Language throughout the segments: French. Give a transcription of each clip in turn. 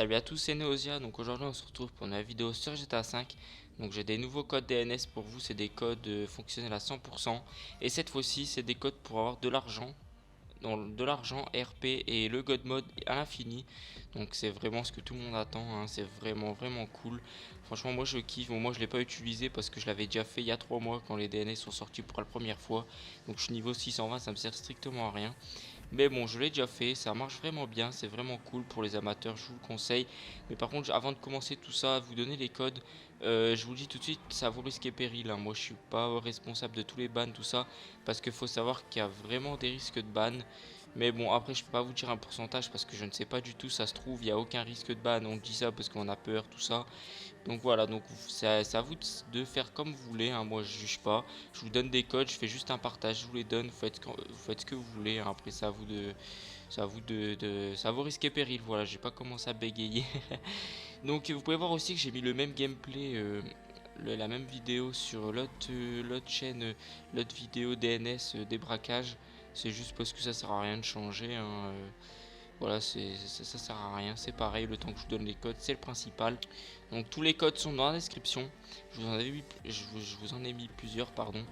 Salut à tous, c'est Neosia. Donc aujourd'hui on se retrouve pour une vidéo sur GTA 5. Donc j'ai des nouveaux codes DNS pour vous, c'est des codes fonctionnels à 100%. Et cette fois-ci c'est des codes pour avoir de l'argent, de l'argent RP et le God Mode à l'infini. Donc c'est vraiment ce que tout le monde attend, hein. C'est vraiment cool. Franchement moi je kiffe. Bon, moi je l'ai pas utilisé parce que je l'avais déjà fait il y a 3 mois quand les DNS sont sortis pour la première fois. Donc je suis niveau 620, ça me sert strictement à rien. Mais bon, je l'ai déjà fait, ça marche vraiment bien, c'est vraiment cool pour les amateurs, je vous le conseille. Mais par contre, avant de commencer tout ça, vous donner les codes, je vous le dis tout de suite, ça vaut risque et péril, hein. Moi, je suis pas responsable de tous les bans, tout ça, parce qu'il faut savoir qu'il y a vraiment des risques de ban. Mais bon, après, je peux pas vous dire un pourcentage parce que je ne sais pas du tout, ça se trouve, il n'y a aucun risque de ban. On dit ça parce qu'on a peur, tout ça. Donc voilà, donc c'est à vous de faire comme vous voulez, hein. Moi je juge pas, je vous donne des codes, je fais juste un partage, je vous les donne, vous faites ce que vous voulez, hein. Après c'est à vous ça vaut risque et péril, voilà, j'ai pas commencé à bégayer. Donc vous pouvez voir aussi que j'ai mis le même gameplay, la même vidéo sur l'autre chaîne, l'autre vidéo DNS des braquages. C'est juste parce que ça sert à rien de changer, hein. Voilà, ça sert à rien, c'est pareil, le temps que je vous donne les codes, c'est le principal. Donc tous les codes sont dans la description. Je vous en ai mis plusieurs, pardon.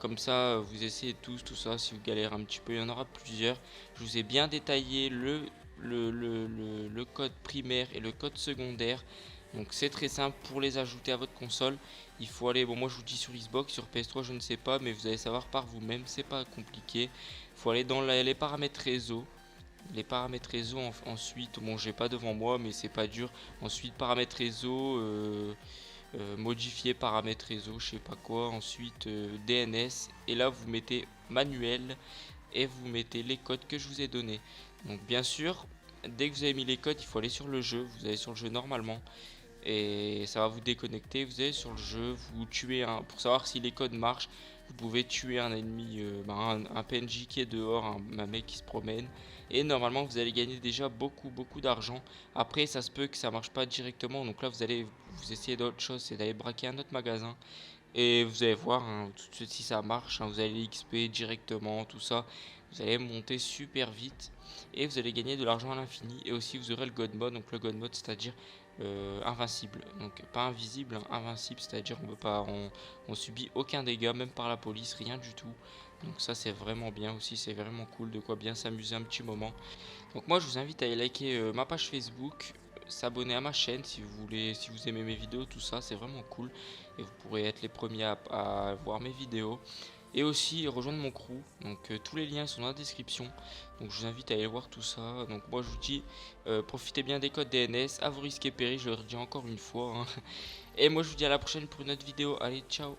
Comme ça, vous essayez tous, tout ça. Si vous galérez un petit peu, il y en aura plusieurs. Je vous ai bien détaillé le code primaire et le code secondaire. Donc c'est très simple pour les ajouter à votre console. Il faut aller, bon moi je vous dis sur Xbox, sur PS3 je ne sais pas, mais vous allez savoir par vous-même, c'est pas compliqué. Il faut aller dans les paramètres réseau. Les paramètres réseau ensuite, bon j'ai pas devant moi mais c'est pas dur. Ensuite paramètres réseau, modifier paramètres réseau, je sais pas quoi. Ensuite DNS et là vous mettez manuel et vous mettez les codes que je vous ai donnés. Donc bien sûr, dès que vous avez mis les codes, il faut aller sur le jeu. Vous allez sur le jeu normalement et ça va vous déconnecter. Vous allez sur le jeu, vous tuez un pour savoir si les codes marchent. Vous pouvez tuer un ennemi, un PNJ qui est dehors, un mec qui se promène. Et normalement, vous allez gagner déjà beaucoup d'argent. Après, ça se peut que ça marche pas directement. Donc là, vous allez vous essayer d'autre chose, c'est d'aller braquer un autre magasin. Et vous allez voir, hein, tout de suite si ça marche, hein, vous allez XP directement, tout ça. Vous allez monter super vite et vous allez gagner de l'argent à l'infini. Et aussi vous aurez le God Mode, donc le God Mode c'est-à-dire invincible. Donc pas invisible, hein, invincible, c'est-à-dire on subit aucun dégât, même par la police, rien du tout. Donc ça c'est vraiment bien aussi, c'est vraiment cool, de quoi bien s'amuser un petit moment. Donc moi je vous invite à aller liker ma page Facebook, s'abonner à ma chaîne si vous voulez, si vous aimez mes vidéos, tout ça, c'est vraiment cool. Et vous pourrez être les premiers à voir mes vidéos. Et aussi rejoindre mon crew. Donc tous les liens sont dans la description. Donc je vous invite à aller voir tout ça. Donc moi je vous dis, profitez bien des codes DNS, à vos risques et périls, je le redis encore une fois, hein. Et moi je vous dis à la prochaine pour une autre vidéo. Allez, ciao.